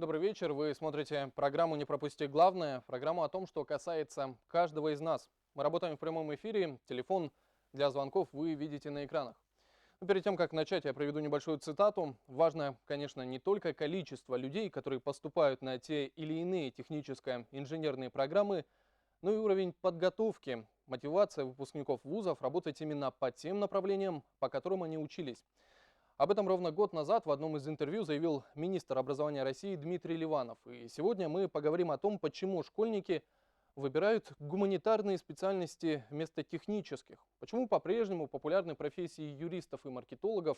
Добрый вечер. Вы смотрите программу «Не пропусти главное», программу о том, что касается каждого из нас. Мы работаем в прямом эфире, телефон для звонков вы видите на экранах. Но перед тем, как начать, я проведу небольшую цитату. Важно, конечно, не только количество людей, которые поступают на те или иные техническо-инженерные программы, но и уровень подготовки, мотивация выпускников вузов работать именно по тем направлениям, по которым они учились. Об этом ровно год назад в одном из интервью заявил министр образования России Дмитрий Ливанов. И сегодня мы поговорим о том, почему школьники выбирают гуманитарные специальности вместо технических. Почему по-прежнему популярны профессии юристов и маркетологов,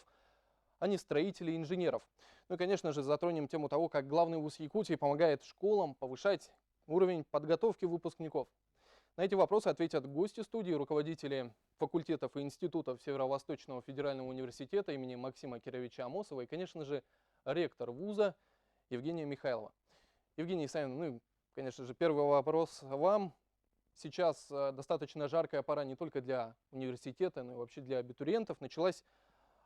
а не строителей и инженеров. Ну и, конечно же, затронем тему того, как главный вуз Якутии помогает школам повышать уровень подготовки выпускников. На эти вопросы ответят гости студии, руководители факультетов и институтов Северо-Восточного федерального университета имени Максима Кировича Амосова и, конечно же, ректор вуза Евгения Михайлова. Евгений Исаевна, ну и, конечно же, первый вопрос вам. Сейчас достаточно жаркая пора не только для университета, но и вообще для абитуриентов. Началась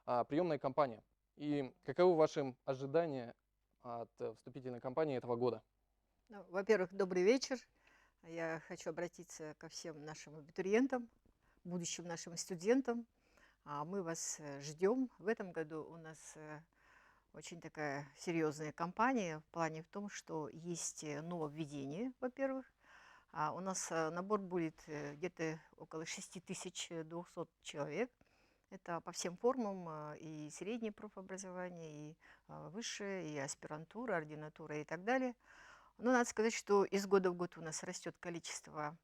приемная кампания. И каковы ваши ожидания от вступительной кампании этого года? Ну, во-первых, добрый вечер. Я хочу обратиться ко всем нашим абитуриентам, будущим нашим студентам. Мы вас ждем. В этом году у нас очень такая серьезная кампания в плане в том, что есть нововведение, во-первых. У нас набор будет где-то около 6200 человек. Это по всем формам, и среднее профобразование, и высшее, и аспирантура, ординатура и так далее. Но надо сказать, что из года в год у нас растет количество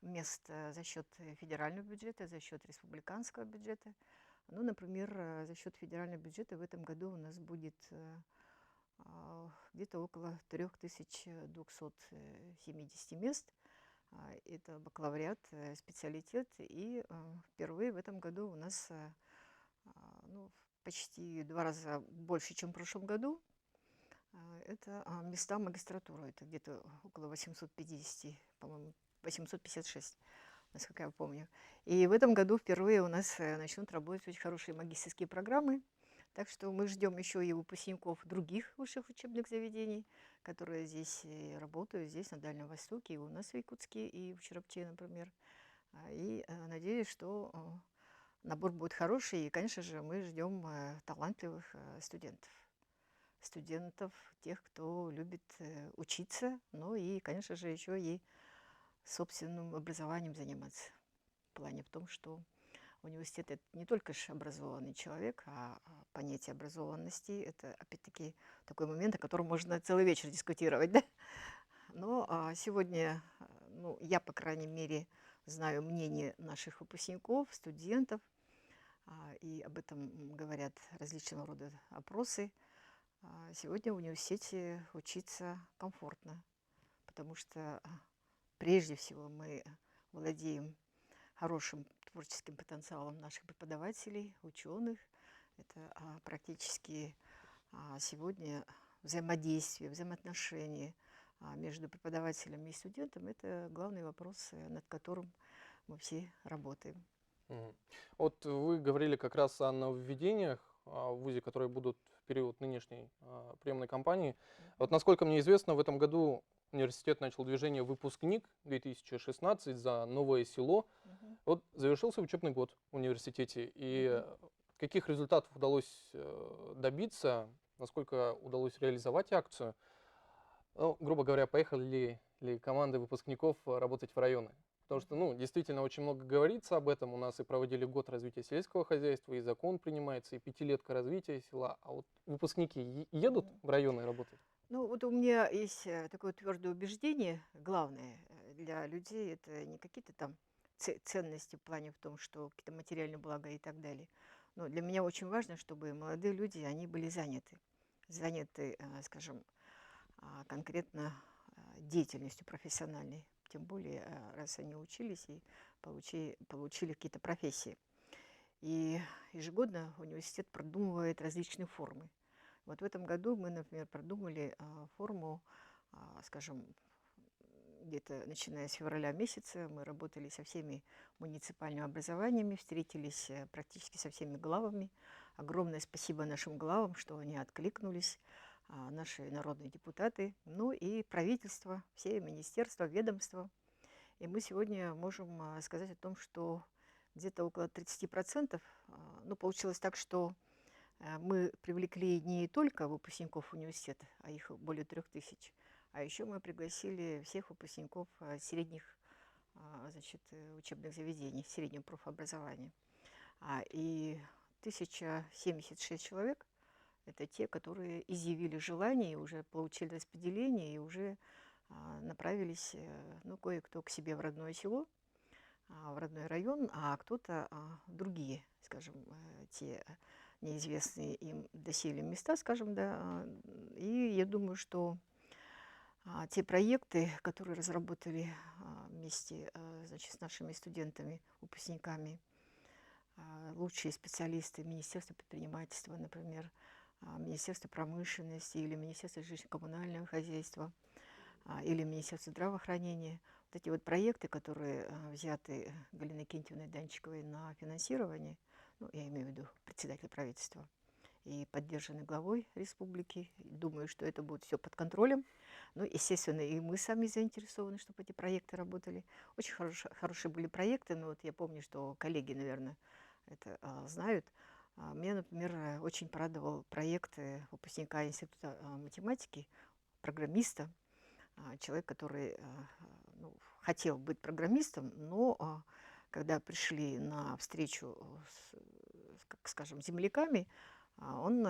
мест за счет федерального бюджета, за счет республиканского бюджета. Ну, например, за счет федерального бюджета в этом году у нас будет где-то около 3270 мест. Это бакалавриат, специалитет. И впервые в этом году у нас ну, почти 2 раза больше, чем в прошлом году. Это места магистратуры. Это где-то около 850, по-моему, 856, насколько я помню. И в этом году впервые у нас начнут работать очень хорошие магистерские программы. Так что мы ждем еще и выпускников других высших учебных заведений, которые здесь работают, здесь, на Дальнем Востоке, и у нас в Якутске, и в Чарапче, например. И надеюсь, что набор будет хороший. И, конечно же, мы ждем талантливых студентов, тех, кто любит учиться, ну и, конечно же, еще и собственным образованием заниматься. В плане в том, что университет – это не только ж образованный человек, а понятие образованности – это, опять-таки, такой момент, о котором можно целый вечер дискутировать. Да? Но сегодня, ну, я, по крайней мере, знаю мнение наших выпускников, студентов, и об этом говорят различного рода опросы. Сегодня в университете учиться комфортно, потому что прежде всего мы владеем хорошим творческим потенциалом наших преподавателей, ученых. Это практически сегодня взаимодействие, взаимоотношения между преподавателем и студентом – это главный вопрос, над которым мы все работаем. Вот вы говорили как раз о нововведениях в ВУЗе, которые будут в период нынешней приемной кампании. Вот насколько мне известно, в этом году университет начал движение «Выпускник-2016» за новое село. Вот завершился учебный год в университете. И каких результатов удалось добиться, насколько удалось реализовать акцию? Ну, грубо говоря, поехали ли команды выпускников работать в районы? Потому что, ну, действительно, очень много говорится об этом. У нас и проводили год развития сельского хозяйства, и закон принимается, и пятилетка развития села. А вот выпускники едут в районы работать? Ну, вот у меня есть такое твердое убеждение, главное для людей – это не какие-то там ценности в плане в том, что какие-то материальные блага и так далее. Но для меня очень важно, чтобы молодые люди, они были заняты, скажем, конкретно деятельностью профессиональной. Тем более, раз они учились и получили какие-то профессии. И ежегодно университет продумывает различные формы. Вот в этом году мы, например, продумали форму, скажем, где-то начиная с февраля месяца, мы работали со всеми муниципальными образованиями, встретились практически со всеми главами. Огромное спасибо нашим главам, что они откликнулись. наши народные депутаты, ну и правительство, все министерства, ведомства. И мы сегодня можем сказать о том, что где-то около 30%, ну, получилось так, что мы привлекли не только выпускников университета, а их более 3000, а еще мы пригласили всех выпускников средних учебных заведений, среднего профобразования. И 1076 человек – это те, которые изъявили желание, и уже получили распределение, и уже направились, ну, кое-кто к себе в родное село, в родной район, а кто-то в другие, скажем, те неизвестные им доселе места, скажем, да. И я думаю, что те проекты, которые разработали вместе, значит, с нашими студентами, выпускниками, лучшие специалисты Министерства предпринимательства, например, Министерства промышленности или Министерства жилищно-коммунального хозяйства, или Министерства здравоохранения. Вот эти вот проекты, которые взяты Галиной Кентьевной Данчиковой на финансирование, ну, я имею в виду председателя правительства, и поддержаны главой республики. Думаю, что это будет все под контролем. Ну, естественно, и мы сами заинтересованы, чтобы эти проекты работали. Очень хорошие были проекты, но вот я помню, что коллеги, наверное, это знают. Меня, например, очень порадовал проект выпускника Института математики, программиста, человек, который ну, хотел быть программистом, но когда пришли на встречу как скажем, земляками, он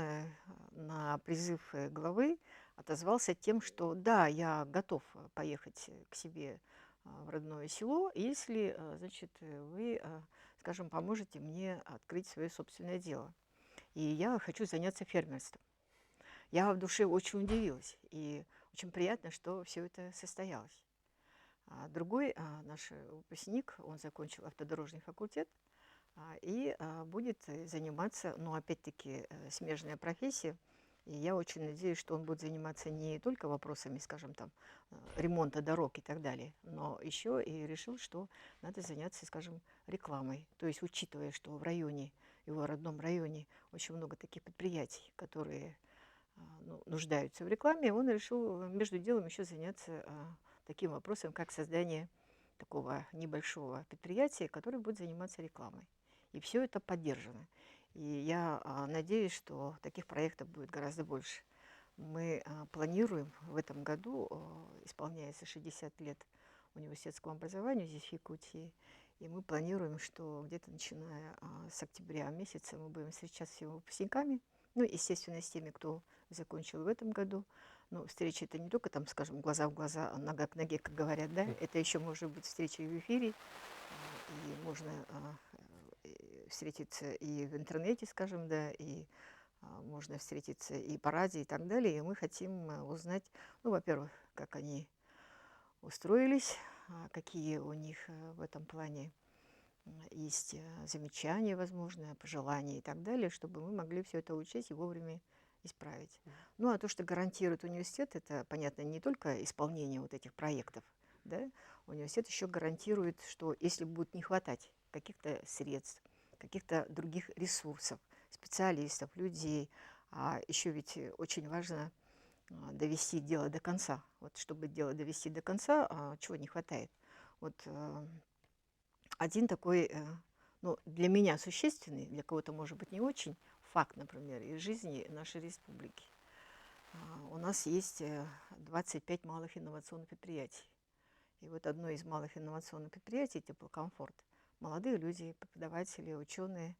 на призыв главы отозвался тем, что да, я готов поехать к себе в родное село, если, значит, вы, скажем, поможете мне открыть свое собственное дело. И я хочу заняться фермерством. Я в душе очень удивилась, и очень приятно, что все это состоялось. Другой наш выпускник, он закончил автодорожный факультет, и будет заниматься, ну, опять-таки, смежная профессия. И я очень надеюсь, что он будет заниматься не только вопросами, скажем, там, ремонта дорог и так далее, но еще и решил, что надо заняться, скажем, рекламой. То есть, учитывая, что в районе, его родном районе, очень много таких предприятий, которые ну, нуждаются в рекламе, он решил между делом еще заняться таким вопросом, как создание такого небольшого предприятия, которое будет заниматься рекламой. И все это поддержано. И я надеюсь, что таких проектов будет гораздо больше. Мы планируем в этом году, исполняется 60 лет университетскому образованию здесь, в Якутии, и мы планируем, что где-то начиная с октября месяца мы будем встречаться с всеми выпускниками, ну, естественно, с теми, кто закончил в этом году. Ну, встреча это не только, там, скажем, глаза в глаза, нога к ноге, как говорят, да, это еще может быть встреча и в эфире, и можно встретиться и в интернете, скажем, да, и можно встретиться и по радио и так далее. И мы хотим узнать, ну, во-первых, как они устроились, какие у них в этом плане есть замечания, возможно, пожелания и так далее, чтобы мы могли все это учесть и вовремя исправить. Ну, а то, что гарантирует университет, это, понятно, не только исполнение вот этих проектов, да, университет еще гарантирует, что если будет не хватать каких-то средств, каких-то других ресурсов, специалистов, людей, а еще ведь очень важно довести дело до конца. Вот чтобы дело довести до конца, чего не хватает? Вот один такой, ну, для меня существенный, для кого-то, может быть, не очень, факт, например, из жизни нашей республики. У нас есть 25 малых инновационных предприятий. И вот одно из малых инновационных предприятий – теплокомфорт. Молодые люди, преподаватели, ученые,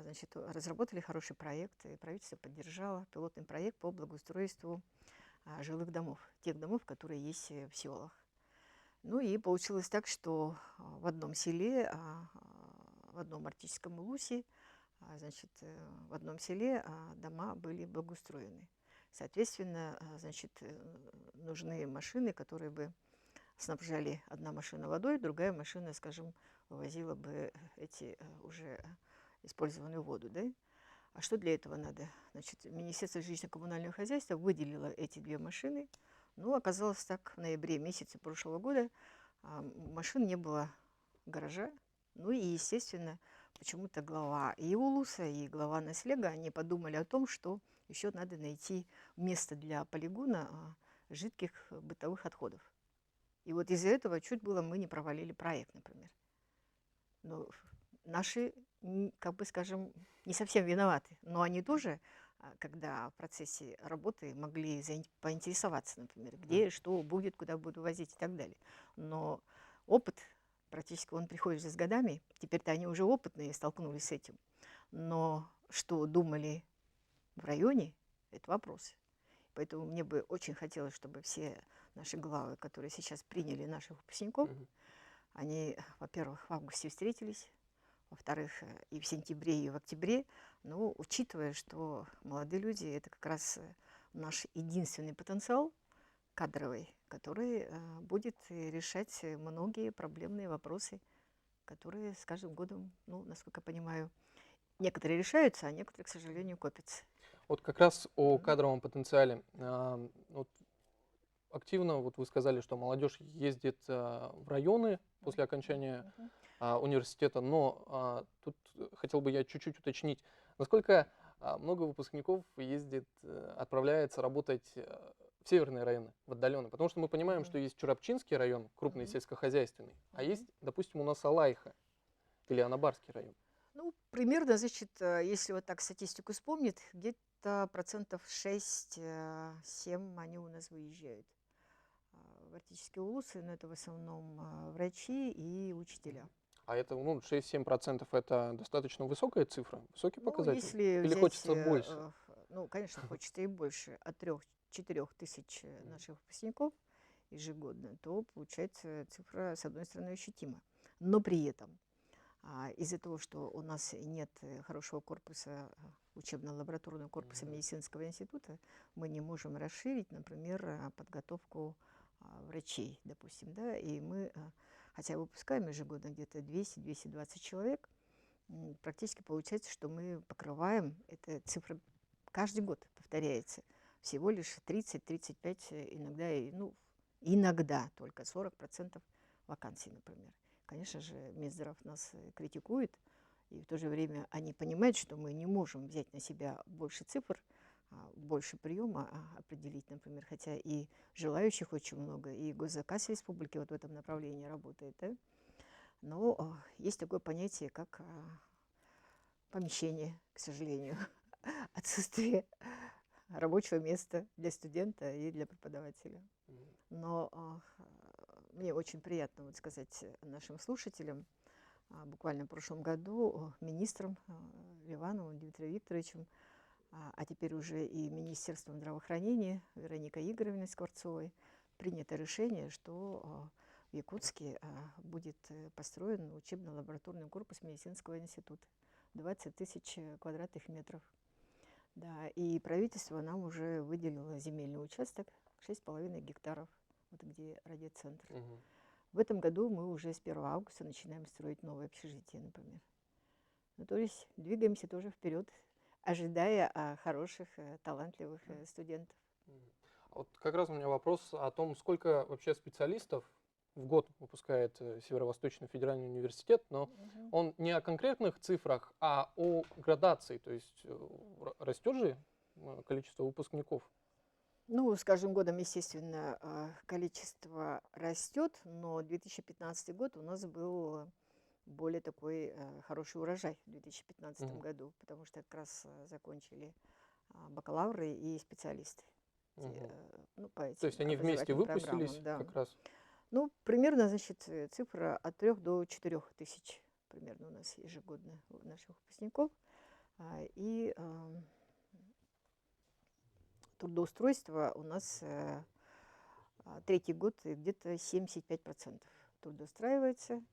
значит, разработали хороший проект, и правительство поддержало пилотный проект по благоустройству жилых домов, тех домов, которые есть в селах. Ну и получилось так, что в одном селе, в одном арктическом улусе, значит, в одном селе дома были благоустроены. Соответственно, значит, нужны машины, которые бы снабжали одна машина водой, другая машина, скажем, вывозила бы эти уже использованную воду, да? А что для этого надо? Значит, Министерство жилищно-коммунального хозяйства выделило эти две машины. Ну, оказалось так, в ноябре месяце прошлого года машин не было гаража. Ну и, естественно, почему-то глава и Улуса, и глава Наслега, они подумали о том, что еще надо найти место для полигона жидких бытовых отходов. И вот из-за этого чуть было мы не провалили проект, например. Но наши, как бы скажем, не совсем виноваты, но они тоже, когда в процессе работы могли поинтересоваться, например, где, что будет, куда буду возить и так далее. Но опыт, практически он приходит уже с годами, теперь-то они уже опытные, столкнулись с этим. Но что думали в районе, это вопрос. Поэтому мне бы очень хотелось, чтобы все наши главы, которые сейчас приняли наших выпускников, они, во-первых, в августе встретились, во-вторых, и в сентябре, и в октябре. Но учитывая, что молодые люди – это как раз наш единственный потенциал кадровый, который будет решать многие проблемные вопросы, которые с каждым годом, ну, насколько я понимаю, некоторые решаются, а некоторые, к сожалению, копятся. Вот как раз о кадровом потенциале. Вот активно, вот вы сказали, что молодежь ездит в районы после окончания университета, но тут хотел бы я чуть-чуть уточнить, насколько много выпускников ездит, отправляется работать в северные районы, в отдаленные, потому что мы понимаем, что есть Чурапчинский район, крупный сельскохозяйственный, а есть, допустим, у нас Алайха или Анабарский район. Ну, примерно, значит, если вот так статистику вспомнить, где-то процентов 6-7 они у нас выезжают в арктические улусы, но это в основном врачи и учителя. А это, ну, 6-7% это достаточно высокая цифра, высокий Ну, показатель? если Или взять, хочется больше? ну, конечно, хочется и больше, от 3-4 тысяч наших выпускников ежегодно, то получается цифра, с одной стороны, ощутима. Но при этом из-за того, что у нас нет хорошего корпуса, учебно-лабораторного корпуса медицинского института, мы не можем расширить, например, подготовку врачей, допустим, да, и мы, хотя выпускаем ежегодно где-то 200-220 человек, практически получается, что мы покрываем, эта цифра каждый год повторяется, всего лишь 30-35, иногда, ну, иногда только 40% вакансий, например. Конечно же, Минздрав нас критикует, и в то же время они понимают, что мы не можем взять на себя больше цифр, больше приема определить, например, хотя и желающих очень много, и госзаказ республики вот в этом направлении работает, да? Но есть такое понятие, как помещение, к сожалению, отсутствие рабочего места для студента и для преподавателя. Но мне очень приятно вот сказать нашим слушателям, буквально в прошлом году министром Ливановым Дмитрием Викторовичем, а теперь уже и Министерством здравоохранения Вероникой Игоревной Скворцовой принято решение, что в Якутске будет построен учебно-лабораторный корпус медицинского института. 20 тысяч квадратных метров. Да, и правительство нам уже выделило земельный участок 6,5 гектаров, вот где радиоцентр. В этом году мы уже с 1 августа начинаем строить новое общежитие, например. Ну, то есть двигаемся тоже вперед, ожидая хороших, талантливых студентов. Вот как раз у меня вопрос о том, сколько вообще специалистов в год выпускает Северо-Восточный федеральный университет, но он не о конкретных цифрах, а о градации, то есть растет же количество выпускников? Ну, с каждым годом, естественно, количество растет, но 2015 год у нас был более такой хороший урожай в 2015 году, потому что как раз закончили бакалавры и специалисты. Ну, по этим То есть они вместе образовательным выпустились программам, да. как раз? Ну, примерно, значит, цифра от 3 до 4 тысяч примерно у нас ежегодно наших выпускников. И трудоустройство у нас третий год где-то 75% трудоустраивается,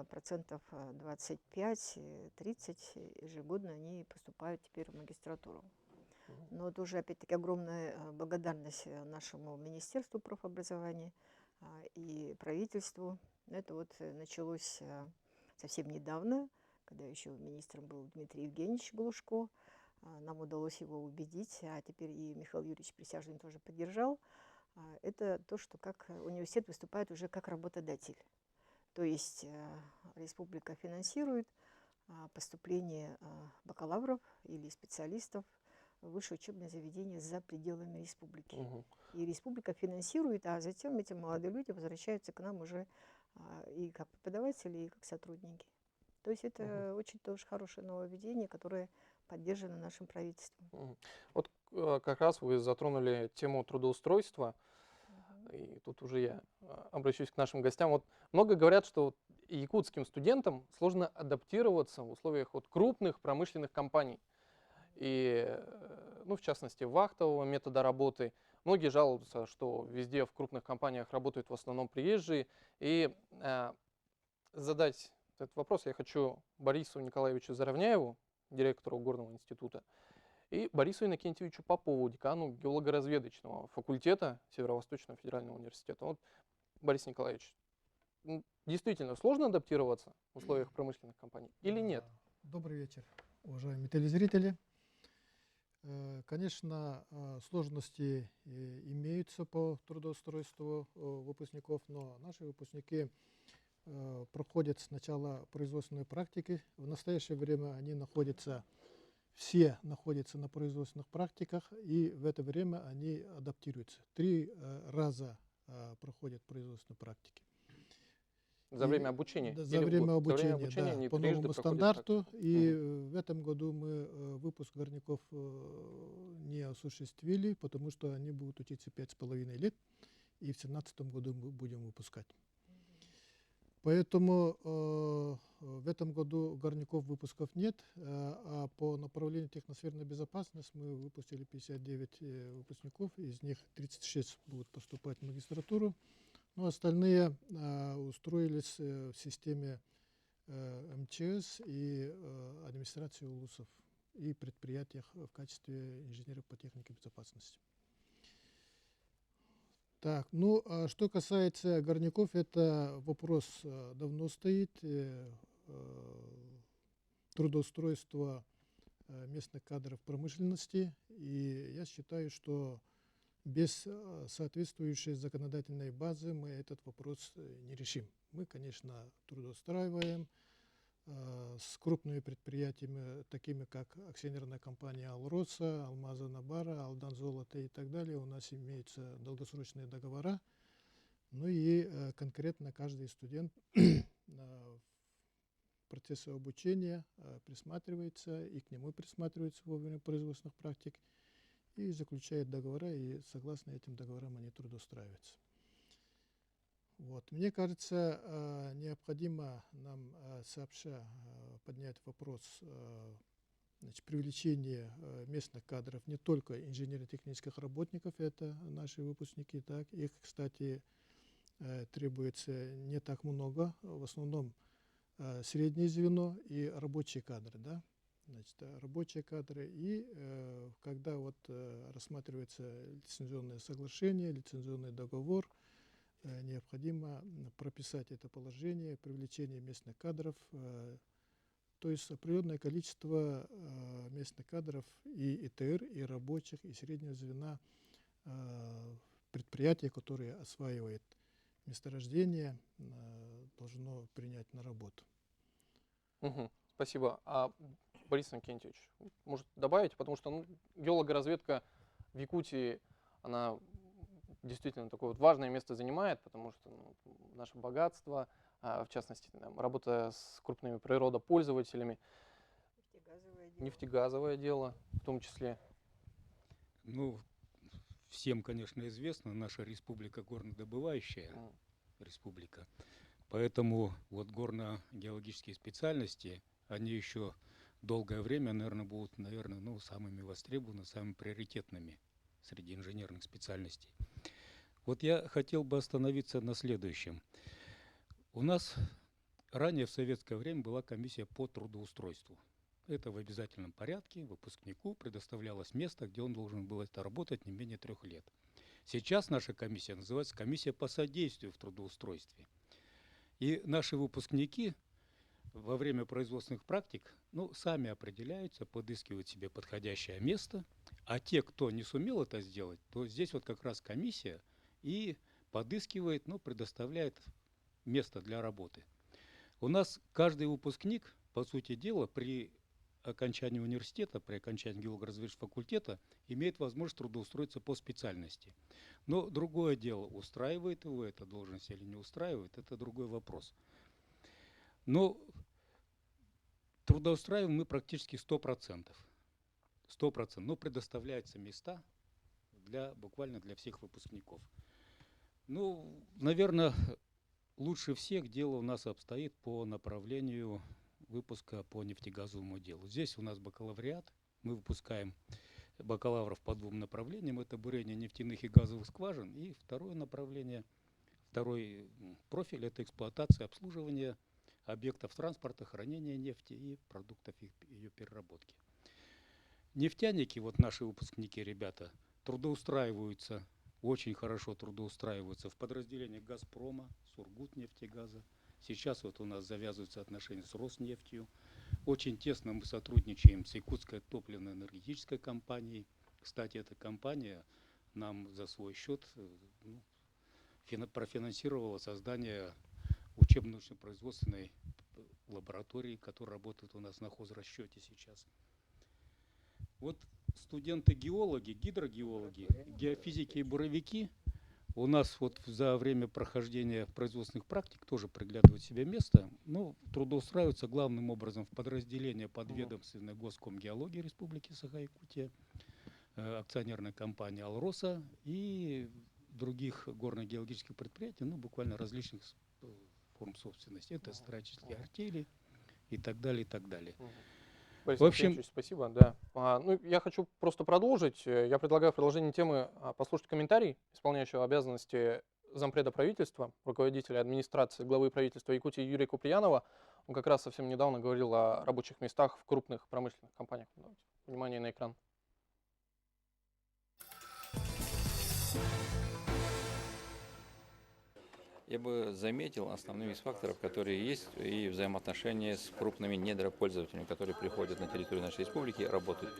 процентов 25-30 ежегодно они поступают теперь в магистратуру. Но это уже, опять-таки, огромная благодарность нашему Министерству профобразования и правительству. Это вот началось совсем недавно, когда еще министром был Дмитрий Евгеньевич Глушко. Нам удалось его убедить, а теперь и Михаил Юрьевич Присяжный тоже поддержал. Это то, что как университет выступает уже как работодатель. То есть республика финансирует поступление бакалавров или специалистов высшее учебное заведение за пределами республики. Мгм. И республика финансирует, а затем эти молодые люди возвращаются к нам уже и как преподаватели, и как сотрудники. То есть это очень тоже хорошее нововведение, которое поддержано нашим правительством. Мгм. Вот как раз вы затронули тему трудоустройства, и тут уже я обращусь к нашим гостям. Вот много говорят, что вот якутским студентам сложно адаптироваться в условиях вот крупных промышленных компаний. И, ну, в частности, вахтового метода работы. Многие жалуются, что везде в крупных компаниях работают в основном приезжие. И задать этот вопрос я хочу Борису Николаевичу Заровняеву, директору Горного института, и Борису Иннокентьевичу Попову, декану геологоразведочного факультета Северо-Восточного федерального университета. Вот, Борис Николаевич, действительно сложно адаптироваться в условиях промышленных компаний или нет? Добрый вечер, уважаемые телезрители. Конечно, сложности имеются по трудоустройству выпускников, но наши выпускники проходят сначала производственные практики. В настоящее время они все находятся на производственных практиках, и в это время они адаптируются. 3 раза проходят производственные практики. За время обучения? За Или время за время обучения, обучения да, они по трижды новому проходят стандарту. практику? И в этом году мы выпуск горняков не осуществили, потому что они будут учиться 5,5 лет, и в 2017 году мы будем выпускать. Поэтому в этом году горняков выпусков нет, а по направлению техносферной безопасности мы выпустили 59 выпускников, из них 36 будут поступать в магистратуру, но остальные устроились в системе МЧС и администрации УЛУСов и предприятиях в качестве инженеров по технике безопасности. Так, ну, а что касается горняков, это вопрос давно стоит. Трудоустройство местных кадров промышленности. И я считаю, что без соответствующей законодательной базы мы этот вопрос не решим. Мы, конечно, трудоустраиваем с крупными предприятиями, такими как акционерная компания «Алроса», «Алмаза Набара», «Алдан Золото» и так далее. У нас имеются долгосрочные договора. Ну и конкретно каждый студент в процессе обучения присматривается, и к нему присматривается во время производственных практик, и заключает договора, и согласно этим договорам они трудоустраиваются. Вот. Мне кажется, необходимо нам сообща поднять вопрос привлечения местных кадров, не только инженерно-технических работников, это наши выпускники, так, их, кстати, требуется не так много, в основном среднее звено и рабочие кадры, да. Значит, рабочие кадры, и когда вот рассматривается лицензионное соглашение, лицензионный договор, необходимо прописать это положение привлечения местных кадров, то есть определенное количество местных кадров и ИТР, и рабочих, и среднего звена предприятия, которые осваивает месторождение, должно принять на работу. Спасибо. А Борис Иннокентьевич, может добавить, потому что геологоразведка в Якутии, она действительно такое вот важное место занимает, потому что наше богатство, в частности, работа с крупными природопользователями, нефтегазовое дело в том числе. Ну, всем, конечно, известно, наша республика горнодобывающая республика. Поэтому вот горно-геологические специальности, они еще долгое время, наверное, будут, самыми востребованными, самыми приоритетными среди инженерных специальностей. Вот я хотел бы остановиться на следующем. У нас ранее в советское время была комиссия по трудоустройству. Это в обязательном порядке выпускнику предоставлялось место, где он должен был работать не менее 3 лет. Сейчас наша комиссия называется комиссия по содействию в трудоустройстве. И наши выпускники во время производственных практик сами определяются, подыскивают себе подходящее место, а те, кто не сумел это сделать, то здесь вот как раз комиссия и подыскивает, предоставляет место для работы. У нас каждый выпускник, по сути дела, при окончания университета, при окончании геолого-разведывательного факультета, имеет возможность трудоустроиться по специальности. Но другое дело, устраивает его эта должность или не устраивает, это другой вопрос. Но трудоустраиваем мы практически 100%. 100%. Но предоставляются места буквально для всех выпускников. Ну, наверное, лучше всех дело у нас обстоит по направлению выпуска по нефтегазовому делу. Здесь у нас бакалавриат. Мы выпускаем бакалавров по двум направлениям. Это бурение нефтяных и газовых скважин. И второе направление, второй профиль – это эксплуатация, обслуживание объектов транспорта, хранения нефти и продуктов ее переработки. Нефтяники, вот наши выпускники, ребята, трудоустраиваются, очень хорошо трудоустраиваются в подразделениях «Газпрома», «Сургутнефтегаза». Сейчас вот у нас завязываются отношения с «Роснефтью». Очень тесно мы сотрудничаем с Якутской топливно-энергетической компанией. Кстати, эта компания нам за свой счет профинансировала создание учебно-научно-производственной лаборатории, которая работает у нас на хозрасчете сейчас. Вот студенты-геологи, гидрогеологи, геофизики и буровики у нас вот за время прохождения производственных практик тоже приглядывают себе место, но трудоустраиваются главным образом в подразделение подведомственной Госкомгеологии Республики Саха-Якутия, акционерная компания «Алроса» и других горно-геологических предприятий, ну, буквально различных форм собственности. Это строительные артели и так далее, и так далее. Борис В общем, Алексеевич, спасибо. Да. Ну, я хочу просто продолжить. Я предлагаю в продолжении темы послушать комментарий исполняющего обязанности зампреда правительства, руководителя администрации главы правительства Якутии Юрия Куприянова. Он как раз совсем недавно говорил о рабочих местах в крупных промышленных компаниях. Давайте. Внимание на экран. Я бы заметил основными из факторов, которые есть, и взаимоотношения с крупными недропользователями, которые приходят на территорию нашей республики и работают.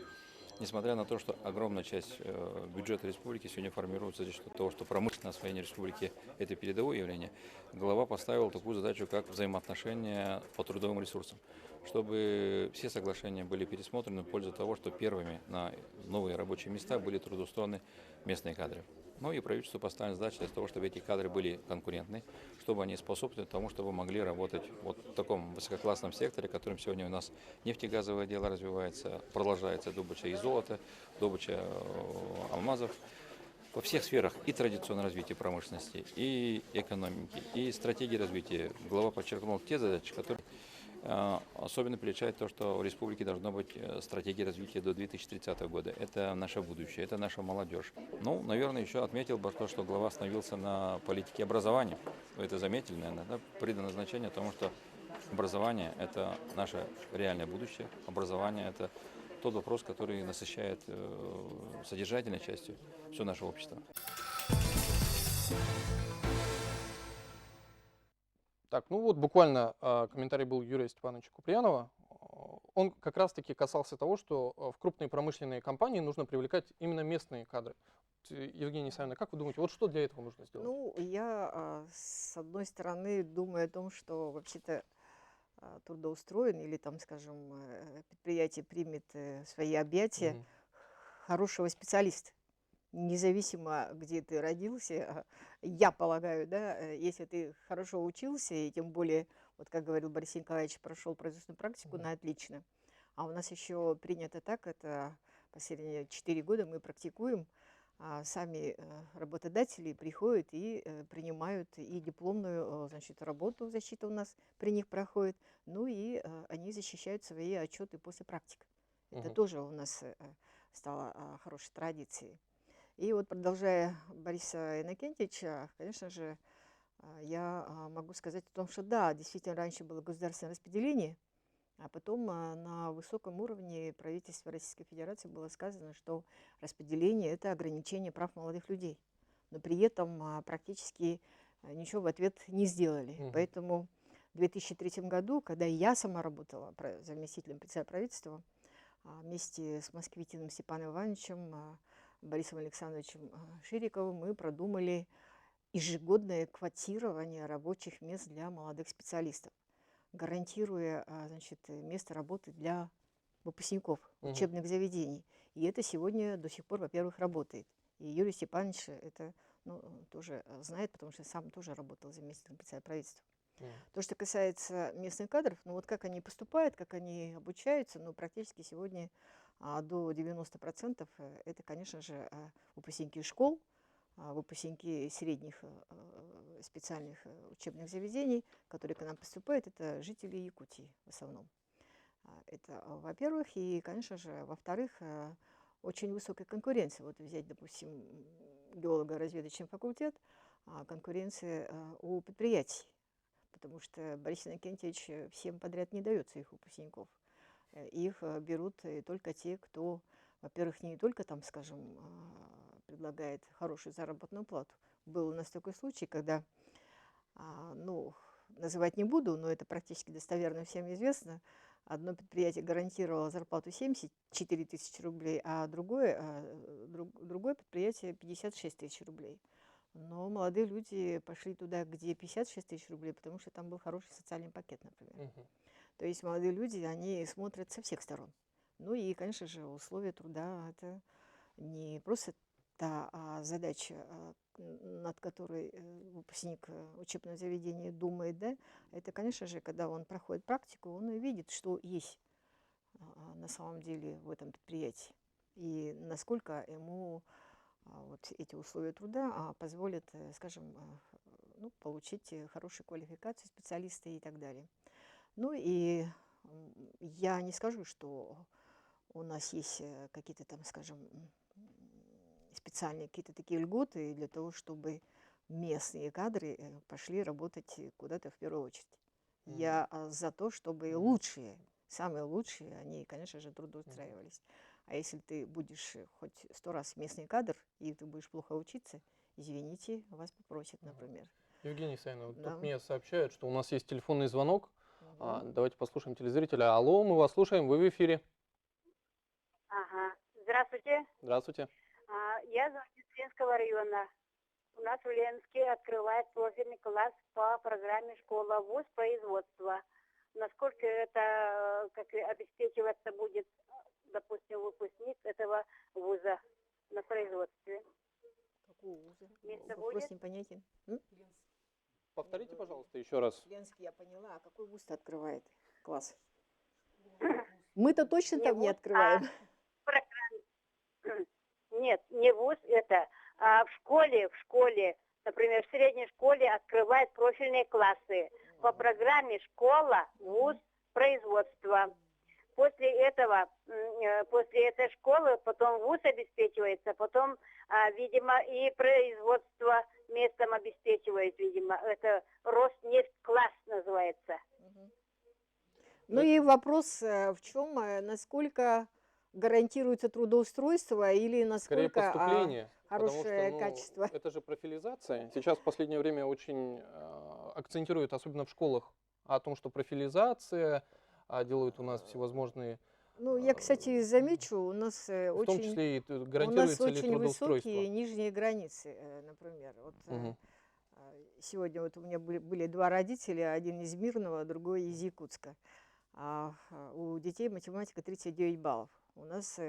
Несмотря на то, что огромная часть бюджета республики сегодня формируется за счет того, что промышленное освоение республики – это передовое явление, глава поставил такую задачу, как взаимоотношения по трудовым ресурсам, чтобы все соглашения были пересмотрены в пользу того, что первыми на новые рабочие места были трудоустроены местные кадры. Ну и правительство поставило задачу для того, чтобы эти кадры были конкурентны, чтобы они способствовали тому, чтобы могли работать вот в таком высококлассном секторе, которым сегодня у нас нефтегазовое дело развивается, продолжается добыча и золота, добыча алмазов. Во всех сферах и традиционного развития промышленности, и экономики, и стратегии развития. Глава подчеркнул те задачи, которые особенно приличает то, что в республике должно быть стратегия развития до 2030 года. Это наше будущее, это наша молодежь. Ну, наверное, еще отметил бы то, что глава остановился на политике образования. Вы это заметили, наверное, да? Придано значение тому, что образование – это наше реальное будущее. Образование – это тот вопрос, который насыщает содержательной частью все наше общество. Так, ну вот буквально комментарий был Юрия Степановича Куприянова. Он как раз-таки касался того, что в крупные промышленные компании нужно привлекать именно местные кадры. Евгения Исаевна, как вы думаете, вот что для этого нужно сделать? Ну, я, с одной стороны, думаю о том, что вообще-то трудоустроен или там, скажем, предприятие примет в свои объятия Мгм. хорошего специалиста. Независимо, где ты родился, я полагаю, да, если ты хорошо учился, и тем более, вот как говорил Борис Николаевич, прошел производственную практику на отлично, а у нас еще принято так, это последние 4 года мы практикуем, сами работодатели приходят и принимают и дипломную, значит, работу, защита у нас при них проходит, ну и они защищают свои отчеты после практик. Это Мгм. тоже у нас стало хорошей традицией. И вот продолжая Бориса Иннокентьевича, конечно же, я могу сказать о том, что да, действительно раньше было государственное распределение, а потом на высоком уровне правительства Российской Федерации было сказано, что распределение – это ограничение прав молодых людей. Но при этом практически ничего в ответ не сделали. Мгм. Поэтому в 2003 году, когда я сама работала заместителем председателя правительства, вместе с москвитином Степаном Ивановичем, Борисом Александровичем Шириковым мы продумали ежегодное квотирование рабочих мест для молодых специалистов, гарантируя, значит, место работы для выпускников Мгм. учебных заведений. И это сегодня до сих пор, во-первых, работает. И Юрий Степанович это тоже знает, потому что сам тоже работал заместителем председателя правительства. Мгм. То, что касается местных кадров, ну вот как они поступают, как они обучаются, ну практически сегодня до 90% это, конечно же, выпускники школ, выпускники средних специальных учебных заведений, которые к нам поступают, это жители Якутии в основном. Это, во-первых, и, конечно же, во-вторых, очень высокая конкуренция. Вот взять, допустим, геолого-разведочный факультет, конкуренция у предприятий, потому что Борис Иннокентьевич всем подряд не дает своих выпускников. Их берут только те, кто, во-первых, не только там, скажем, предлагает хорошую заработную плату. Был у нас такой случай, когда, ну, называть не буду, но это практически достоверно всем известно, одно предприятие гарантировало зарплату 74 тысячи рублей, а другое предприятие 56 тысяч рублей. Но молодые люди пошли туда, где 56 тысяч рублей, потому что там был хороший социальный пакет, например. Мгм. То есть молодые люди, они смотрят со всех сторон. Ну и, конечно же, условия труда – это не просто та задача, над которой выпускник учебного заведения думает, да, это, конечно же, когда он проходит практику, он и видит, что есть на самом деле в этом предприятии. И насколько ему вот эти условия труда позволят, скажем, ну, получить хорошую квалификацию специалиста и так далее. Ну и я не скажу, что у нас есть какие-то там, скажем, специальные какие-то такие льготы для того, чтобы местные кадры пошли работать куда-то в первую очередь. Мгм. Я за то, чтобы Мгм. лучшие, самые лучшие, они, конечно же, трудоустраивались. А если ты будешь хоть 100 раз местный кадр, и ты будешь плохо учиться, извините, вас попросят, Мгм. например. Евгений Исаевна, Да. тут мне сообщают, что у нас есть телефонный звонок. Мгм. Давайте послушаем телезрителя. Алло, мы вас слушаем, вы в эфире. Ага. Здравствуйте. Здравствуйте. Я из Ленинского района. У нас в Ленске открывает профильный класс по программе «Школа ВУЗ производства». Насколько это, как обеспечиваться будет, допустим, выпускник этого вуза на производстве? Какого вуза? Место Вопрос будет? непонятен. Повторите, пожалуйста, еще раз. Ленск, я поняла. А какой вуз открывает класс? Мы-то точно Не там не вуз, открываем. Нет, не вуз это, а в школе, например, в средней школе открывают профильные классы по программе «Школа, вуз, производство». После этого, после этой школы, потом вуз обеспечивается, потом, видимо, и производство местом обеспечивает, видимо. Это Роснефть-класс называется. Ну и вопрос в чем, насколько гарантируется трудоустройство или Скорее насколько поступление, потому что хорошее качество. это же профилизация. Сейчас в последнее время очень акцентируют, особенно в школах, о том, что профилизация, делают у нас всевозможные, Ну, я, кстати, замечу, у нас в том очень, числе и у нас гарантируется ли очень трудоустройство. высокие нижние границы, например. Вот Мгм. сегодня вот у меня были два родителя, один из Мирного, другой из Якутска. У детей математика 39 баллов. У нас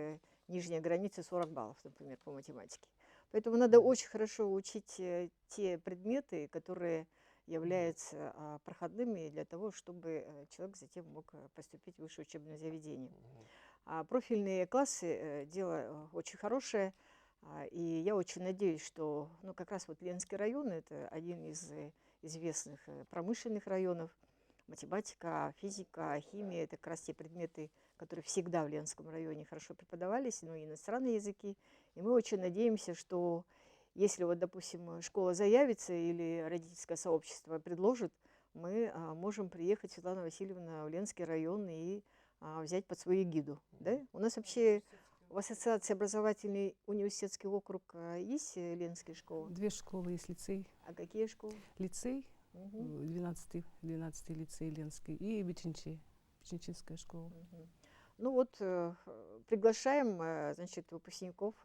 нижняя граница 40 баллов, например, по математике. Поэтому надо очень хорошо учить те предметы, которые являются проходными для того, чтобы человек затем мог поступить в высшее учебное заведение. Профильные классы дело очень хорошее, и я очень надеюсь, что как раз вот Ленинский район – это один из известных промышленных районов. Математика, физика, химия – это как раз те предметы, которые всегда в Ленинском районе хорошо преподавались, но и иностранные языки. И мы очень надеемся, что если вот, допустим, школа заявится или родительское сообщество предложит, мы можем приехать, Светлана Васильевна, в Ленинский район и взять под свою эгиду. Да? У нас вообще в Ассоциации образовательный университетский округ есть ленинские школы? 2 школы есть, лицей. А какие школы? Лицей, Мгм. 12-й лицей Ленский, и Бичинчинская школа. Ну вот, приглашаем, значит, выпускников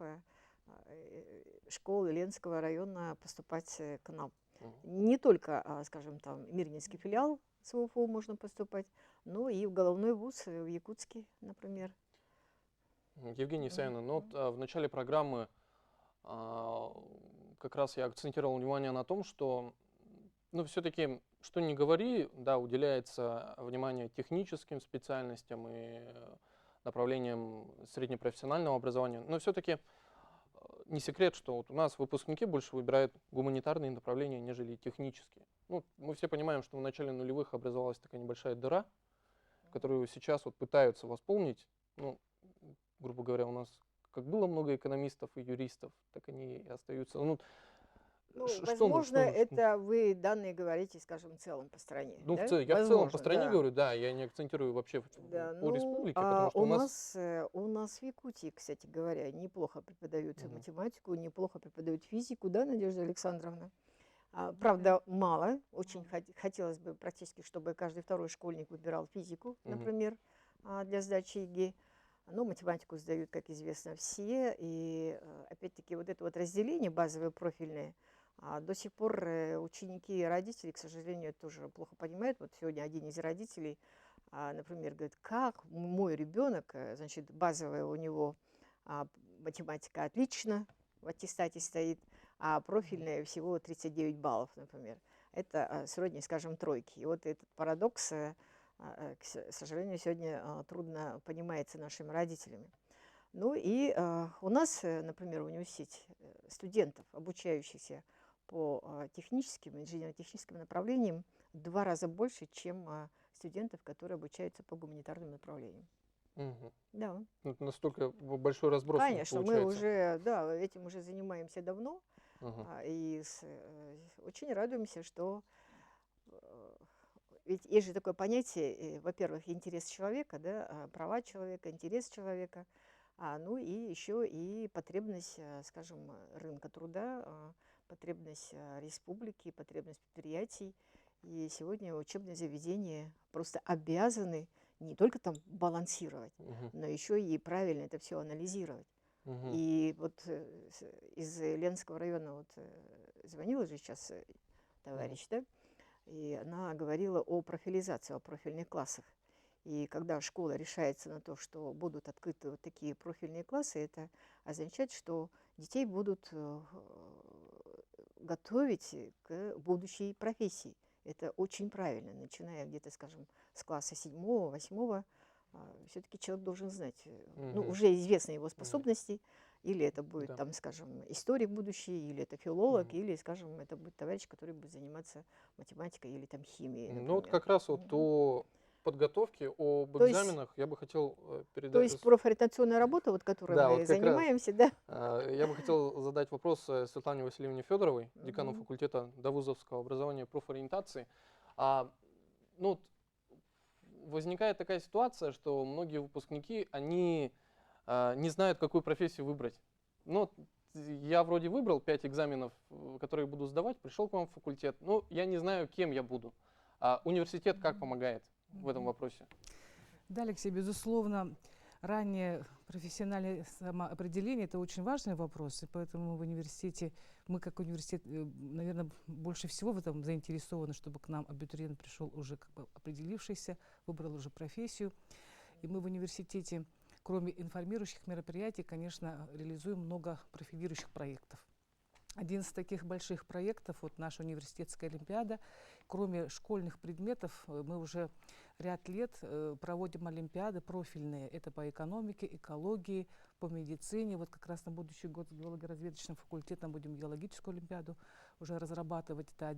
школы Ленинского района поступать к нам. Не только, скажем, там, Мирнинский филиал с УФУ можно поступать, но и в головной вуз в Якутске, например. Евгения Исаевна, ну вот, в начале программы а, как раз я акцентировал внимание на том, что, ну, все-таки, что ни говори, да, уделяется внимание техническим специальностям и направлениям среднепрофессионального образования, но все-таки не секрет, что вот у нас выпускники больше выбирают гуманитарные направления, нежели технические. Ну, мы все понимаем, что в начале нулевых образовалась такая небольшая дыра, которую сейчас вот пытаются восполнить. Ну, грубо говоря, у нас как было много экономистов и юристов, так они и остаются. Ну, Ну, что, возможно, это вы данные говорите, скажем, в целом по стране. ну, да? я в целом по Возможно, стране да. говорю, да, я не акцентирую вообще Да, по ну, республике, потому что у нас в Якутии, кстати говоря, неплохо преподают Мгм. математику, неплохо преподают физику, да, Надежда Александровна? Правда, мало. Очень хотелось бы практически, чтобы каждый второй школьник выбирал физику, Мгм. например, для сдачи ЕГЭ. Но математику сдают, как известно, все. И опять-таки вот это вот разделение базовое, профильное, до сих пор ученики и родители, к сожалению, тоже плохо понимают. Вот сегодня один из родителей, например, говорит, как мой ребенок, значит, базовая у него математика отлично, в аттестате стоит, а профильная всего 39 баллов, например. Это сродни, скажем, тройки. И вот этот парадокс, к сожалению, сегодня трудно понимается нашими родителями. Ну и у нас, например, в университете студентов, обучающихся по техническим, инженерно-техническим направлениям, в 2 раза больше, чем студентов, которые обучаются по гуманитарным направлениям. Мгм. Да, Ну, это настолько большой разброс у них конечно, мы получается. уже, да, этим уже занимаемся давно, Мгм. и очень радуемся, что ведь есть же такое понятие, во-первых, интерес человека, да, права человека, интерес человека, ну и еще и потребность, скажем, рынка труда, потребность республики, потребность предприятий. И сегодня учебные заведения просто обязаны не только там балансировать, Мгм. но еще и правильно это все анализировать. Мгм. И вот из Ленского района вот звонила же сейчас товарищ, да, и она говорила о профилизации, о профильных классах. И когда школа решается на то, что будут открыты вот такие профильные классы, это означает, что детей будут готовить к будущей профессии. Это очень правильно, начиная где-то, скажем, с класса 7-го, 8-го. Все-таки человек должен знать, ну, Мгм. уже известны его способности, или это будет, Да. там, скажем, историк будущий, или это филолог, Мгм. или, скажем, это будет товарищ, который будет заниматься математикой или там химией, Ну вот например. как раз вот о подготовке, об То есть, экзаменах я бы хотел то передать. есть профориентационная работа, вот, которой Да, вот мы как раз. занимаемся, да? Я бы хотел задать вопрос Светлане Васильевне Федоровой, декану Мгм. факультета довузовского образования и профориентации. Ну, вот возникает такая ситуация, что многие выпускники, они не знают, какую профессию выбрать. Ну, вот я вроде выбрал 5 экзаменов, которые буду сдавать, пришел к вам в факультет, но я не знаю, кем я буду. Университет как помогает в этом вопросе? Да, Алексей, безусловно, раннее профессиональное самоопределение – это очень важный вопрос, и поэтому в университете, мы как университет, наверное, больше всего в этом заинтересованы, чтобы к нам абитуриент пришел уже как бы определившийся, выбрал уже профессию. И мы в университете, кроме информирующих мероприятий, конечно, реализуем много профилирующих проектов. Один из таких больших проектов, вот наша университетская олимпиада, кроме школьных предметов, мы уже ряд лет проводим олимпиады профильные. Это по экономике, экологии, по медицине. Вот как раз на будущий год с геолого-разведочным факультетом будем геологическую олимпиаду уже разрабатывать. Это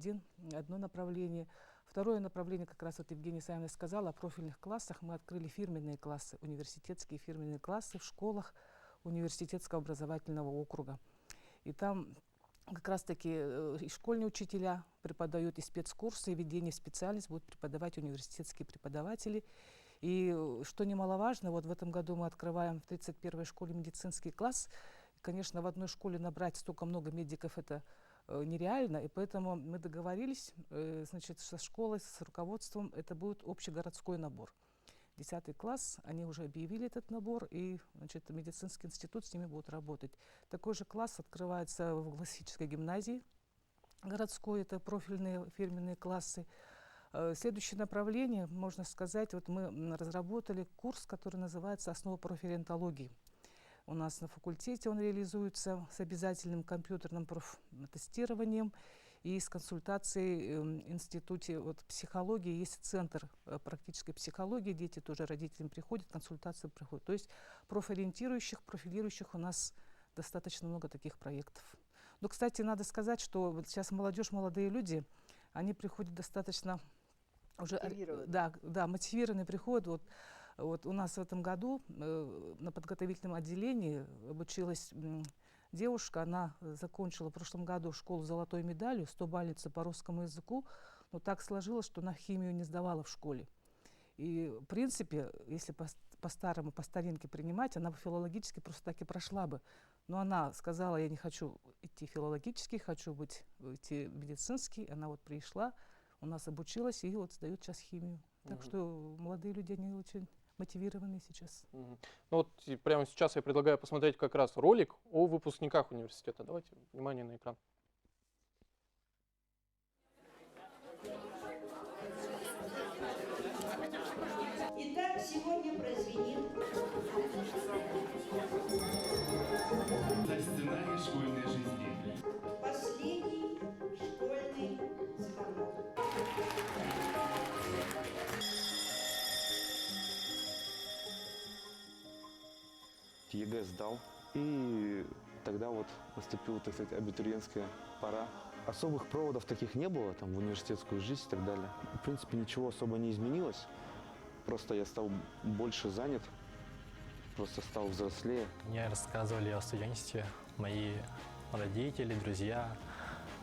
одно направление. Второе направление, как раз вот Евгения Исаевна сказала, о профильных классах. Мы открыли фирменные классы, университетские фирменные классы в школах университетского образовательного округа. И там как раз-таки и школьные учителя преподают, и спецкурсы, и ведение специальности будут преподавать университетские преподаватели. И что немаловажно, вот в этом году мы открываем в 31-й школе медицинский класс. Конечно, в одной школе набрать столько много медиков – это нереально, и поэтому мы договорились, значит, со школой, с руководством, это будет общегородской набор. 10 класс, они уже объявили этот набор, и, значит, медицинский институт с ними будет работать. Такой же класс открывается в классической гимназии городской, это профильные фирменные классы. Следующее направление, можно сказать, вот мы разработали курс, который называется «Основа профориентологии». У нас на факультете он реализуется с обязательным компьютерным профтестированием и с консультацией в институте психологии. Есть центр практической психологии, дети тоже родителям приходят, консультации приходят. То есть профориентирующих, профилирующих у нас достаточно много таких проектов. Но, кстати, надо сказать, что вот сейчас молодежь, молодые люди, они приходят достаточно уже мотивированные приходят. Вот у нас в этом году на подготовительном отделении обучилась девушка, она закончила в прошлом году школу с золотой медалью, 100-бальница по русскому языку, но так сложилось, что она химию не сдавала в школе. И, в принципе, если по-старому, по старинке принимать, она бы филологически просто так и прошла бы. Но она сказала, я не хочу идти филологический, хочу идти медицинский. Она вот пришла, у нас обучилась и вот сдает сейчас химию. Так что молодые люди, они очень мотивированные сейчас. Ну вот прямо сейчас я предлагаю посмотреть как раз ролик о выпускниках университета. Давайте внимание на экран. Итак, сегодня прозвенит сценарий школьной жизни. последний школьный звонок. ЕГЭ сдал, и тогда вот наступила, так сказать, абитуриентская пора. Особых проводов таких не было там в университетскую жизнь и так далее. В принципе, ничего особо не изменилось, просто я стал больше занят, просто стал взрослее. Мне рассказывали о студенчестве мои родители, друзья.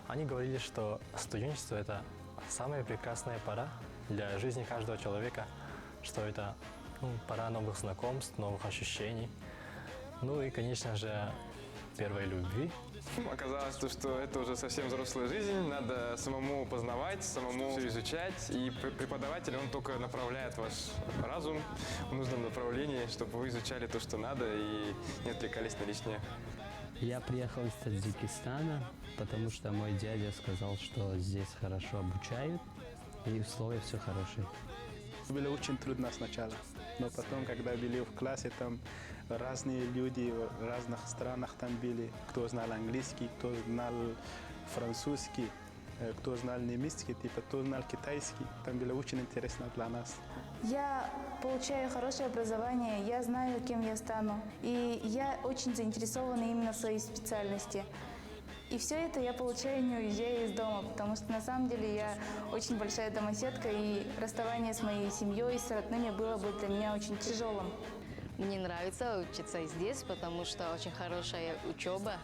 Они говорили, что студенчество – это самая прекрасная пора для жизни каждого человека, что это пора новых знакомств, новых ощущений. Ну и, конечно же, первой любви. Оказалось, что это уже совсем взрослая жизнь, надо самому познавать, самому все изучать, и преподаватель, он только направляет ваш разум в нужном направлении, чтобы вы изучали то, что надо, и не отвлекались на лишнее. Я приехал из Таджикистана, потому что мой дядя сказал, что здесь хорошо обучают, и условия все хорошие. Было очень трудно сначала, но потом, когда были в классе, там разные люди в разных странах там были, кто знал английский, кто знал французский, кто знал немецкий, кто знал китайский. Там было очень интересно для нас. Я получаю хорошее образование, я знаю, кем я стану, и я очень заинтересована именно в своей специальности. И все это я получаю, не уезжая из дома, потому что на самом деле я очень большая домоседка, и расставание с моей семьей, с родными было бы для меня очень тяжелым. Мне нравится учиться здесь, потому что очень хорошая учеба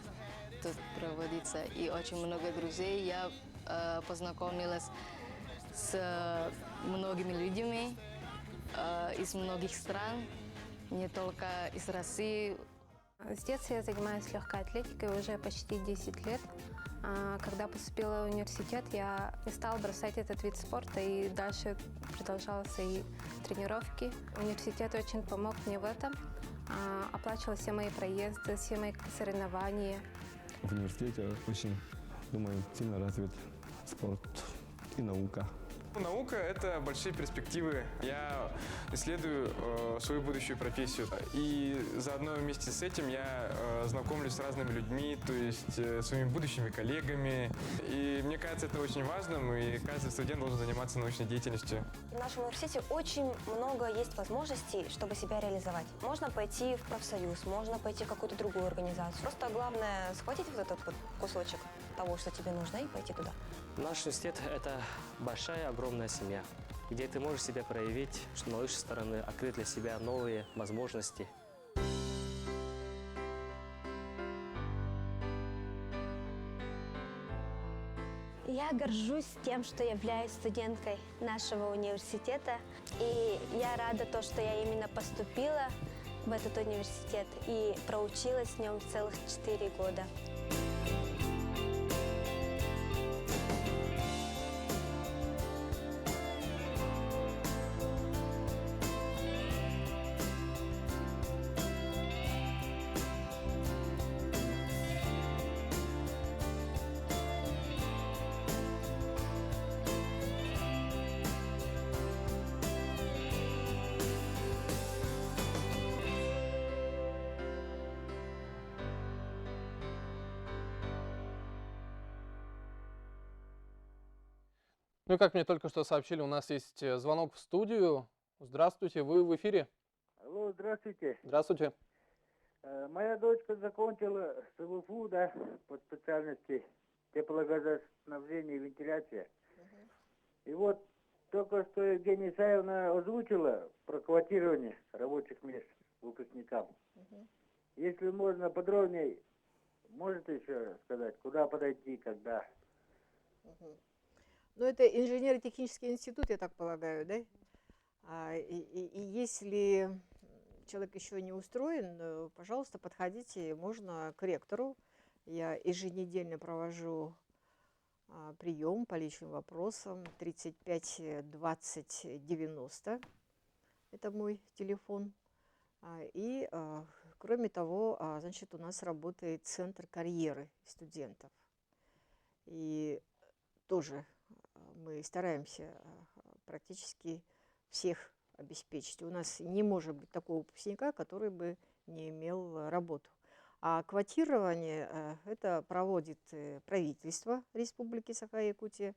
тут проводится, и очень много друзей. Я познакомилась с многими людьми из многих стран, не только из России. С детства я занимаюсь легкой атлетикой уже почти 10 лет. Когда поступила в университет, я не стала бросать этот вид спорта и дальше продолжала свои тренировки. Университет очень помог мне в этом, оплачивал все мои проезды, все мои соревнования. В университете очень, думаю, сильно развит спорт и наука. Наука – это большие перспективы. Я исследую свою будущую профессию. И заодно вместе с этим я знакомлюсь с разными людьми, то есть своими будущими коллегами. И мне кажется, это очень важным, и каждый студент должен заниматься научной деятельностью. В нашем университете очень много есть возможностей, чтобы себя реализовать. Можно пойти в профсоюз, можно пойти в какую-то другую организацию. Просто главное схватить вот этот вот кусочек того, что тебе нужно, и пойти туда. Наш университет – это большая, огромная семья, где ты можешь себя проявить, что с лучшей стороны открыть для себя новые возможности. Я горжусь тем, что являюсь студенткой нашего университета, и я рада то, что я именно поступила в этот университет и проучилась в нем целых 4 года. Ну и как мне только что сообщили, у нас есть звонок в студию. Здравствуйте, вы в эфире. Алло, здравствуйте. Здравствуйте. Моя дочка закончила СВФУ, да, по специальности теплогазоснабжение и вентиляция. И вот только что Евгения Исаевна озвучила про квотирование рабочих мест выпускникам. Если можно подробнее, можете еще сказать, куда подойти, когда? Ну, это инженерно-технический институт, я так полагаю, да? И если человек еще не устроен, пожалуйста, подходите, можно к ректору. Я еженедельно провожу прием по личным вопросам 35 20 90. Это мой телефон. И, кроме того, значит, у нас работает центр карьеры студентов. И тоже мы стараемся практически всех обеспечить. У нас не может быть такого выпускника, который бы не имел работу. А квотирование это проводит правительство Республики Саха-Якутия.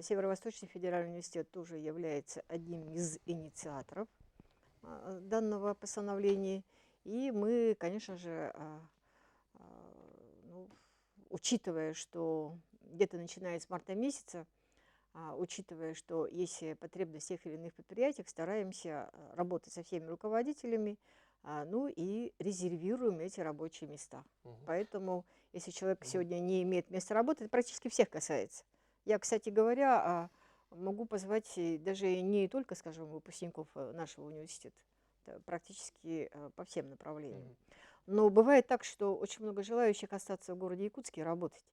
Северо-Восточный федеральный университет тоже является одним из инициаторов данного постановления. И мы, конечно же, учитывая, что где-то начиная с марта месяца, учитывая, что есть потребность в тех или иных предприятиях, стараемся работать со всеми руководителями, ну и резервируем эти рабочие места. Поэтому, если человек сегодня не имеет места работы, это практически всех касается. Я, кстати говоря, могу позвать даже не только, скажем, выпускников нашего университета, практически по всем направлениям. Но бывает так, что очень много желающих остаться в городе Якутске и работать.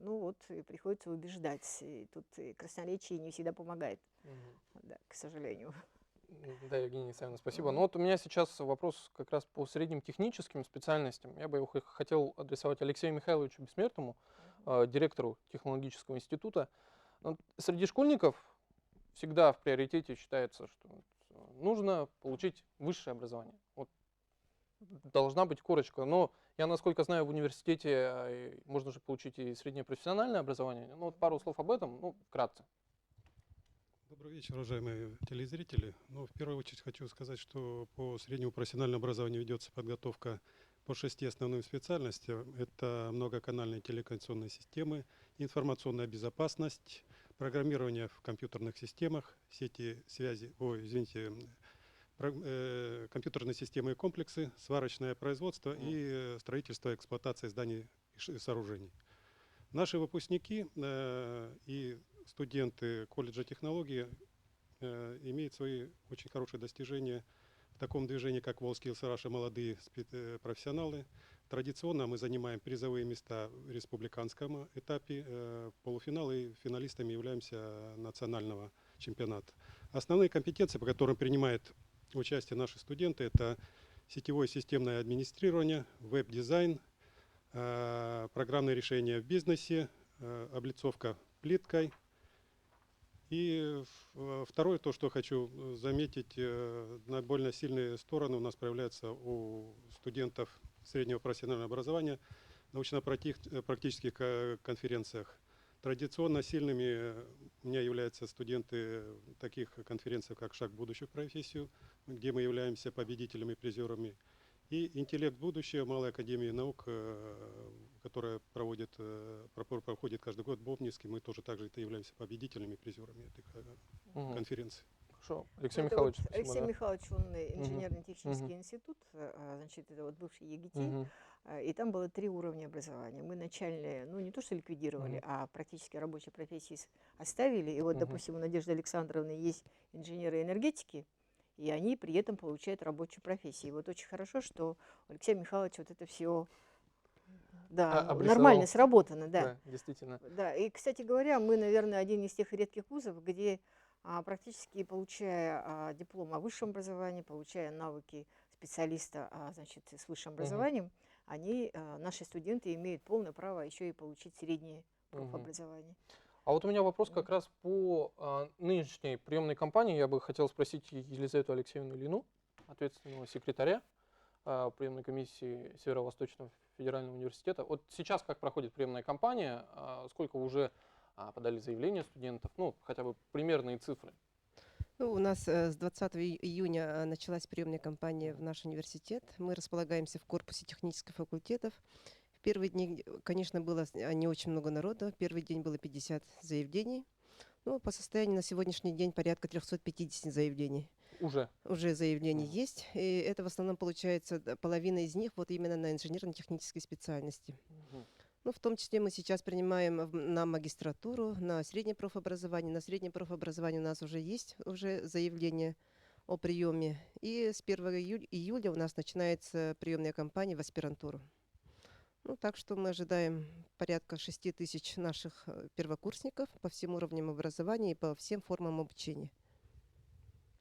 Ну вот, и приходится убеждать. И тут и красноречие не всегда помогает, да, к сожалению. Да, Евгения Исаевна, спасибо. Ну вот у меня сейчас вопрос как раз по средним техническим специальностям. Я бы его хотел адресовать Алексею Михайловичу Бессмертному, директору технологического института. Среди школьников всегда в приоритете считается, что нужно получить высшее образование. Вот должна быть корочка. Но я, насколько знаю, в университете можно же получить и среднее профессиональное образование. Ну вот пару слов об этом, ну, вкратце. Добрый вечер, уважаемые телезрители. Ну, в первую очередь хочу сказать, что по среднему профессиональному образованию ведется подготовка по 6 основным специальностям. Это многоканальные телекоммуникационные системы, информационная безопасность, программирование в компьютерных системах, сети связи, компьютерные системы и комплексы, сварочное производство и строительство и эксплуатация зданий и сооружений. Наши выпускники и студенты колледжа технологии имеют свои очень хорошие достижения в таком движении, как WorldSkills Russia, молодые профессионалы. Традиционно мы занимаем призовые места в республиканском этапе, полуфиналы и финалистами являемся национального чемпионата. Основные компетенции, по которым принимают участие наши студенты, это сетевое системное администрирование, веб-дизайн, программные решения в бизнесе, облицовка плиткой. И второе, то, что хочу заметить, наиболее сильные стороны у нас проявляются у студентов среднего профессионального образования в научно-практических конференциях. Традиционно сильными у меня являются студенты таких конференций, как «Шаг в будущую профессию», где мы являемся победителями и призерами. И «Интеллект будущего» Малой академии наук, которая проходит каждый год в Бобниске. Мы тоже также являемся победителями и призерами этой конференции. Хорошо. Алексей Михайлович, вот спасибо, Алексей да. Михайлович, он инженерно-технический институт, значит, это вот бывший ЕГТ, и там было 3 уровня образования. Мы начальные, ну не то что ликвидировали, а практически рабочие профессии оставили. И вот, допустим, у Надежды Александровны есть инженеры энергетики, и они при этом получают рабочую профессию. И вот очень хорошо, что у Алексея Михайловича вот это все нормально сработано. Да, действительно. Да, и, кстати говоря, мы, наверное, один из тех редких вузов, где практически получая диплом о высшем образовании, получая навыки специалиста, значит, с высшим образованием, наши студенты имеют полное право еще и получить среднее профобразование. А вот у меня вопрос как раз по нынешней приемной кампании. Я бы хотел спросить Елизавету Алексеевну Ильину, ответственного секретаря приемной комиссии Северо-Восточного федерального университета. Вот сейчас как проходит приемная кампания, сколько уже подали заявления студентов? Ну, хотя бы примерные цифры. Ну, у нас с 20 июня началась приемная кампания в наш университет. Мы располагаемся в корпусе технических факультетов. В первые дни, конечно, было не очень много народа. В первый день было 50 заявлений. Ну, по состоянию на сегодняшний день порядка 350 заявлений. Уже заявлений есть. И это в основном получается половина из них вот именно на инженерно-технической специальности. Ну, в том числе мы сейчас принимаем на магистратуру, на среднее профобразование. На среднем профобразовании у нас уже есть заявление о приеме. И с 1 июля у нас начинается приемная кампания в аспирантуру. Ну, так что мы ожидаем порядка 6 тысяч наших первокурсников по всем уровням образования и по всем формам обучения.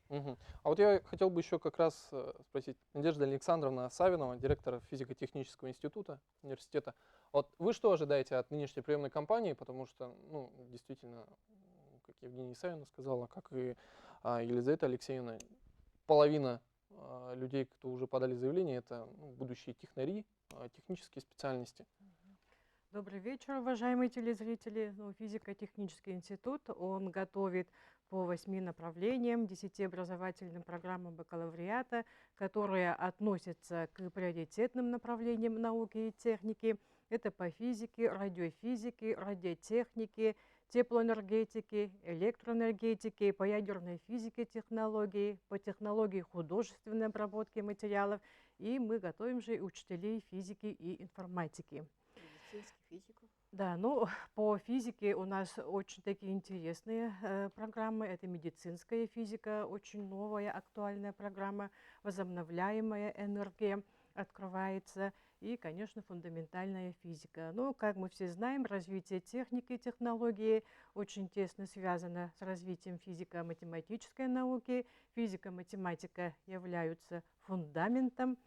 А вот я хотел бы еще как раз спросить Надежда Александровна Савинова, директор физико-технического института университета. Вот вы что ожидаете от нынешней приемной кампании? Потому что, ну, действительно, как Евгения Савина сказала, как и Елизавета Алексеевна, половина людей, кто уже подали заявление, это будущие технари, технические специальности. Добрый вечер, уважаемые телезрители. Физико-технический институт, он готовит по 8 направлениям, 10 образовательным программам бакалавриата, которые относятся к приоритетным направлениям науки и техники. Это по физике, радиофизике, радиотехнике, теплоэнергетике, электроэнергетике, по ядерной физике технологии, по технологии художественной обработки материалов. И мы готовим же учителей физики и информатики. Физику. Да, ну, по физике у нас очень такие интересные программы. Это медицинская физика, очень новая, актуальная программа, возобновляемая энергия открывается. И, конечно, фундаментальная физика. Ну, как мы все знаем, развитие техники и технологии очень тесно связано с развитием физико-математической науки. Физика-математика являются фундаментом.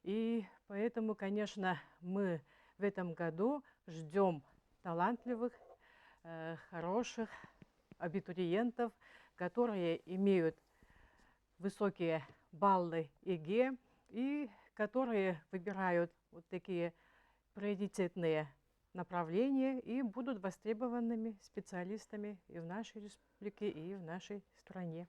И поэтому, конечно, мы в этом году ждем талантливых, хороших абитуриентов, которые имеют высокие баллы ЕГЭ и которые выбирают вот такие приоритетные направления и будут востребованными специалистами и в нашей республике, и в нашей стране.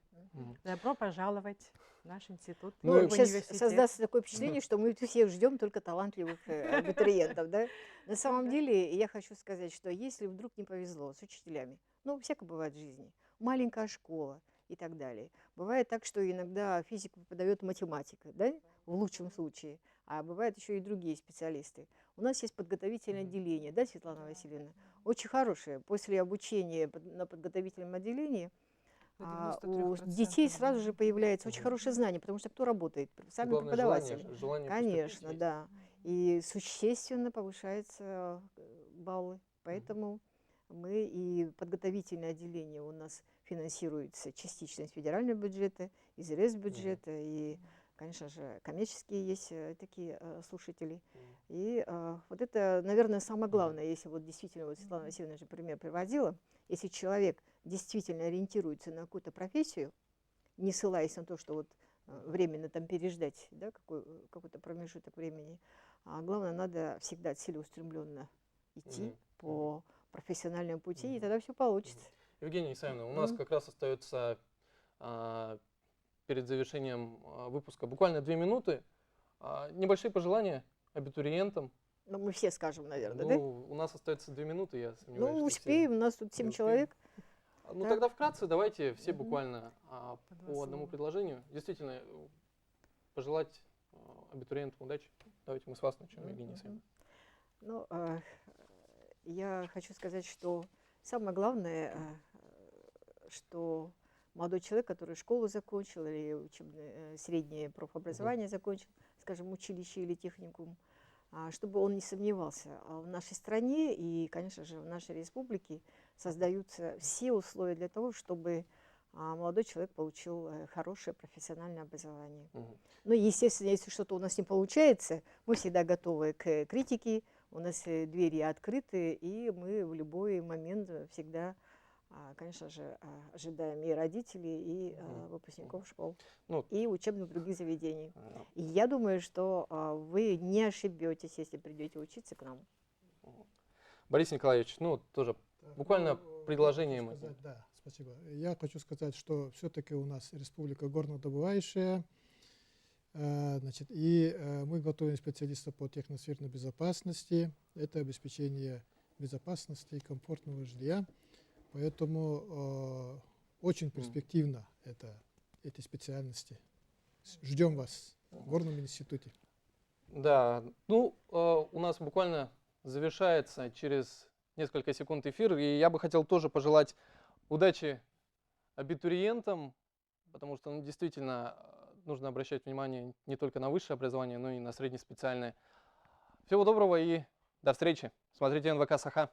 Добро пожаловать в наш институт. Ну, сейчас создастся такое впечатление, что мы всех ждем только талантливых абитуриентов. Да? На самом деле, я хочу сказать, что если вдруг не повезло с учителями, ну, всякое бывает в жизни, маленькая школа и так далее. Бывает так, что иногда физику преподает математика, да, в лучшем случае, а бывают еще и другие специалисты. У нас есть подготовительное отделение, да, Светлана Васильевна? Очень хорошее. После обучения на подготовительном отделении у детей сразу же появляется очень хорошее знание, потому что кто работает? Сами преподаватели. Желание Конечно, да. И существенно повышаются баллы. Поэтому мы и подготовительное отделение у нас финансируется частично из федерального бюджета, из РЭС-бюджета, и, конечно же, коммерческие есть такие слушатели. И вот это, наверное, самое главное, если вот действительно, вот Светлана Васильевна же пример приводила, если человек действительно ориентируется на какую-то профессию, не ссылаясь на то, что вот временно там переждать, да, какой-то промежуток времени, а главное, надо всегда целеустремленно идти по профессиональному пути, и тогда все получится. Евгения Исаевна, у нас как раз остается перед завершением выпуска буквально 2 минуты. Небольшие пожелания абитуриентам. Ну, мы все скажем, наверное, да? У нас остается 2 минуты, я сомневаюсь. Ну, успеем, у нас тут 7 человек. Ну, так. Тогда вкратце давайте все буквально по одному предложению. Действительно, пожелать абитуриентам удачи. Давайте мы с вас начнем, Евгения Исаевна. Ну, я хочу сказать, что самое главное, что молодой человек, который школу закончил или учебное среднее профобразование закончил, скажем, училище или техникум, чтобы он не сомневался. В нашей стране и, конечно же, в нашей республике создаются все условия для того, чтобы молодой человек получил хорошее профессиональное образование. Ну, естественно, если что-то у нас не получается, мы всегда готовы к критике, у нас двери открыты, и мы в любой момент всегда, конечно же, ожидаем и родителей, и выпускников школ, и учебных других заведений. И я думаю, что вы не ошибетесь, если придете учиться к нам. Борис Николаевич, ну, тоже буквально предложением. Да, спасибо. Я хочу сказать, что все-таки у нас республика горнодобывающая, значит, и мы готовим специалистов по техносферной безопасности. Это обеспечение безопасности и комфортного жилья. Поэтому очень перспективно эти специальности. Ждем вас в Горном институте. Да, ну, у нас буквально завершается через несколько секунд эфир, и я бы хотел тоже пожелать удачи абитуриентам, потому что действительно нужно обращать внимание не только на высшее образование, но и на среднеспециальное. Всего доброго и до встречи. Смотрите НВК Саха.